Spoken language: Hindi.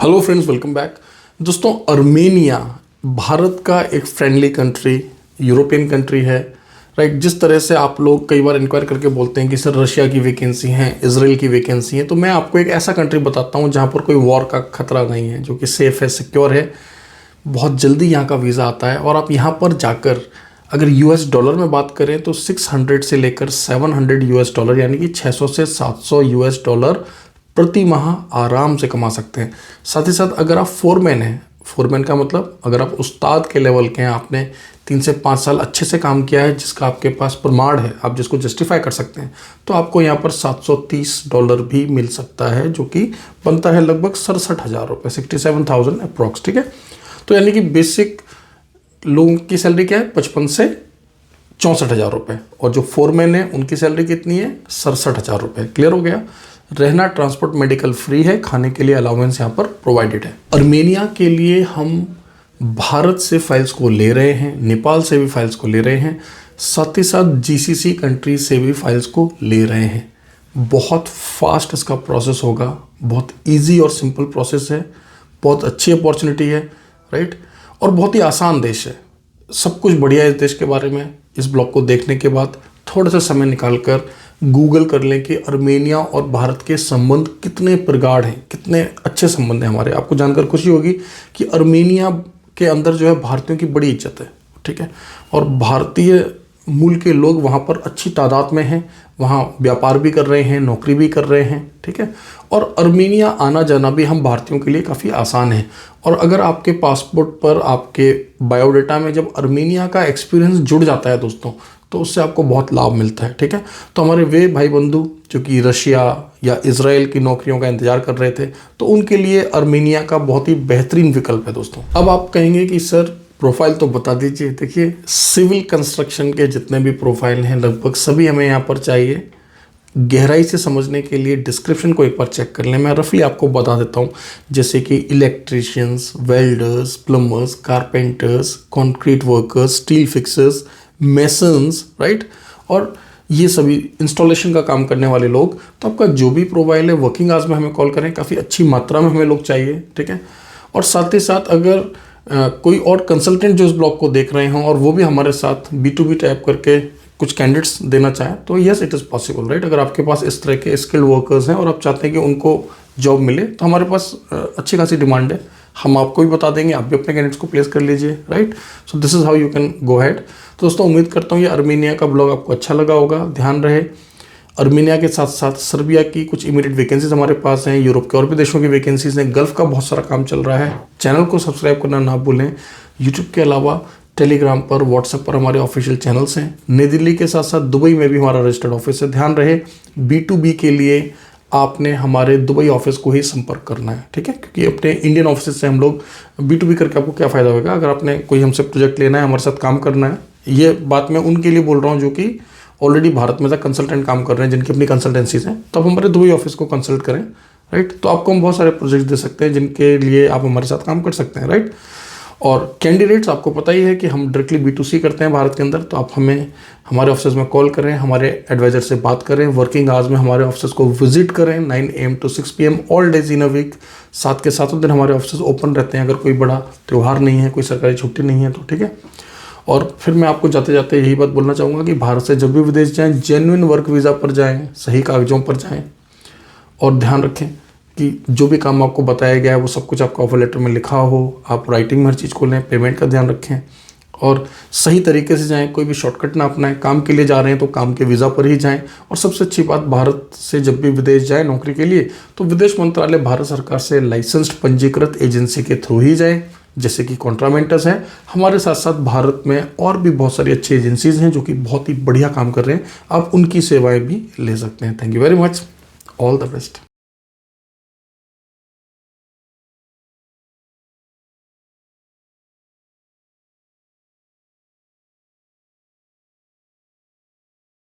Hello friends, welcome back. दोस्तों, अर्मेनिया भारत का एक फ्रेंडली कंट्री, यूरोपियन कंट्री है, राइट। जिस तरह से आप लोग कई बार इंक्वायर करके बोलते हैं कि सर रशिया की वैकेंसी है, इजराइल की वैकेंसी है, तो मैं आपको एक ऐसा कंट्री बताता हूँ जहाँ पर कोई वॉर का खतरा नहीं है, जो कि सेफ़ है, सिक्योर है। बहुत जल्दी यहाँ का वीज़ा आता है और आप यहाँ पर जाकर अगर यूएस डॉलर में बात करें तो 600 से लेकर 700 यूएस डॉलर यानी कि 600 से 700 यूएस डॉलर प्रति माह आराम से कमा सकते हैं। साथ ही साथ अगर आप फोरमैन हैं, फोरमैन का मतलब अगर आप उस्ताद के लेवल के हैं, आपने 3 से 5 साल अच्छे से काम किया है, जिसका आपके पास प्रमाण है, आप जिसको जस्टिफाई कर सकते हैं, तो आपको यहाँ पर $730 भी मिल सकता है, जो कि बनता है लगभग 67,000 रुपये, 67,000 अप्रॉक्स। ठीक है, तो यानी कि बेसिक लोगों की सैलरी क्या है, 55 से 64,000 रुपये, और जो फोरमैन है उनकी सैलरी कितनी है, 67,000 रुपये। क्लियर हो गया। रहना, ट्रांसपोर्ट, मेडिकल फ्री है, खाने के लिए अलाउंस यहाँ पर प्रोवाइडेड है। अर्मेनिया के लिए हम भारत से फाइल्स को ले रहे हैं, नेपाल से भी फाइल्स को ले रहे हैं, साथ ही साथ जीसीसी कंट्री से भी फाइल्स को ले रहे हैं। बहुत फास्ट इसका प्रोसेस होगा, बहुत इजी और सिंपल प्रोसेस है, बहुत अच्छी अपॉर्चुनिटी है, राइट। और बहुत ही आसान देश है, सब कुछ बढ़िया है इस देश के बारे में। इस ब्लॉग को देखने के बाद थोड़ा सा समय निकालकर गूगल कर लें कि अर्मेनिया और भारत के संबंध कितने प्रगाढ़ हैं, कितने अच्छे संबंध हैं हमारे। आपको जानकर खुशी होगी कि अर्मेनिया के अंदर जो है भारतीयों की बड़ी इज्जत है, ठीक है, और भारतीय मूल के लोग वहाँ पर अच्छी तादाद में हैं, वहाँ व्यापार भी कर रहे हैं, नौकरी भी कर रहे हैं, ठीक है। और अर्मेनिया आना जाना भी हम भारतीयों के लिए काफ़ी आसान है। और अगर आपके पासपोर्ट पर, आपके बायोडाटा में जब अर्मेनिया का एक्सपीरियंस जुड़ जाता है दोस्तों, तो उससे आपको बहुत लाभ मिलता है, ठीक है। तो हमारे वे भाई बंधु जो कि रशिया या इजराइल की नौकरियों का इंतजार कर रहे थे, तो उनके लिए अर्मेनिया का बहुत ही बेहतरीन विकल्प है दोस्तों। अब आप कहेंगे कि सर प्रोफाइल तो बता दीजिए। देखिए, सिविल कंस्ट्रक्शन के जितने भी प्रोफाइल हैं लगभग सभी हमें यहाँ पर चाहिए। गहराई से समझने के लिए डिस्क्रिप्शन को एक बार चेक कर लें, मैं रफली आपको बता देता हूँ। जैसे कि electricians, welders, plumbers, carpenters, concrete workers, steel fixers, masons, right, और ये सभी इंस्टॉलेशन का काम करने वाले लोग। तो आपका जो भी प्रोफाइल है वर्किंग आवर्स में हमें कॉल करें, काफ़ी अच्छी मात्रा में हमें लोग चाहिए, ठीक है। और साथ ही साथ अगर कोई और कंसल्टेंट जो इस ब्लॉग को देख रहे हों और वो भी हमारे साथ B2B टाइप करके कुछ कैंडिडेट्स देना चाहें, तो yes, it is possible, right. अगर आपके पास इस तरह के स्किल्ड वर्कर्स हैं और आप चाहते हैं कि उनको जॉब मिले, तो हमारे पास अच्छी खासी डिमांड है, हम आपको भी बता देंगे, आप भी अपने कैंडिडेट्स को प्लेस कर लीजिए, right. So this is how you can go had. तो दोस्तों, उम्मीद करता हूँ ये अर्मेनिया का ब्लॉग आपको अच्छा लगा होगा। ध्यान रहे, अर्मेनिया के साथ साथ सर्बिया की कुछ इमीडिएट वैकेंसीज हमारे पास हैं, यूरोप के और भी देशों की वैकेंसीज हैं, गल्फ का बहुत सारा काम चल रहा है। चैनल को सब्सक्राइब करना ना भूलें। यूट्यूब के अलावा टेलीग्राम पर, व्हाट्सएप पर हमारे ऑफिशियल चैनल्स हैं। नई दिल्ली के साथ साथ दुबई में भी हमारा रजिस्टर्ड ऑफिस है। ध्यान रहे, B2B के लिए आपने हमारे दुबई ऑफिस को ही संपर्क करना है, ठीक है, क्योंकि अपने इंडियन ऑफिस से हम लोग B2B करके आपको क्या फ़ायदा होगा। अगर आपने कोई हमसे प्रोजेक्ट लेना है, हमारे साथ काम करना है, ये बात मैं उनके लिए बोल रहा हूँ जो कि ऑलरेडी भारत में कंसल्टेंट काम कर रहे हैं, जिनकी अपनी कंसल्टेंसीज हैं, तो आप हमारे दुबई ऑफिस को कंसल्ट करें, राइट। तो आपको हम बहुत सारे प्रोजेक्ट दे सकते हैं जिनके लिए आप हमारे साथ काम कर सकते हैं, राइट। और कैंडिडेट्स, आपको पता ही है कि हम डायरेक्टली B2C करते हैं भारत के अंदर, तो आप हमें हमारे ऑफिस में कॉल करें, हमारे एडवाइजर से बात करें, वर्किंग आवर्स में हमारे ऑफिस को विजिट करें, 9 AM to 6 PM all days in a week. 7 के 7 दिन हमारे ऑफिस ओपन रहते हैं, अगर कोई बड़ा त्यौहार नहीं है, कोई सरकारी छुट्टी नहीं है तो, ठीक है। और फिर मैं आपको जाते जाते यही बात बोलना चाहूँगा कि भारत से जब भी विदेश जाएं, जेन्युइन वर्क वीज़ा पर जाएं, सही कागजों पर जाएं, और ध्यान रखें कि जो भी काम आपको बताया गया है वो सब कुछ आपका ऑफर लेटर में लिखा हो, आप राइटिंग में हर चीज़ को लें, पेमेंट का ध्यान रखें और सही तरीके से जाएं, कोई भी शॉर्टकट ना अपनाएं। काम के लिए जा रहे हैं तो काम के वीज़ा पर ही जाएं। और सबसे अच्छी बात, भारत से जब भी विदेश जाएं नौकरी के लिए, तो विदेश मंत्रालय भारत सरकार से लाइसेंस्ड पंजीकृत एजेंसी के थ्रू ही जाएं, जैसे कि कॉन्ट्रामेंटस हैं। हमारे साथ साथ भारत में और भी बहुत सारी अच्छी एजेंसीज हैं जो कि बहुत ही बढ़िया काम कर रहे हैं, आप उनकी सेवाएं भी ले सकते हैं। Thank you very much, all the best.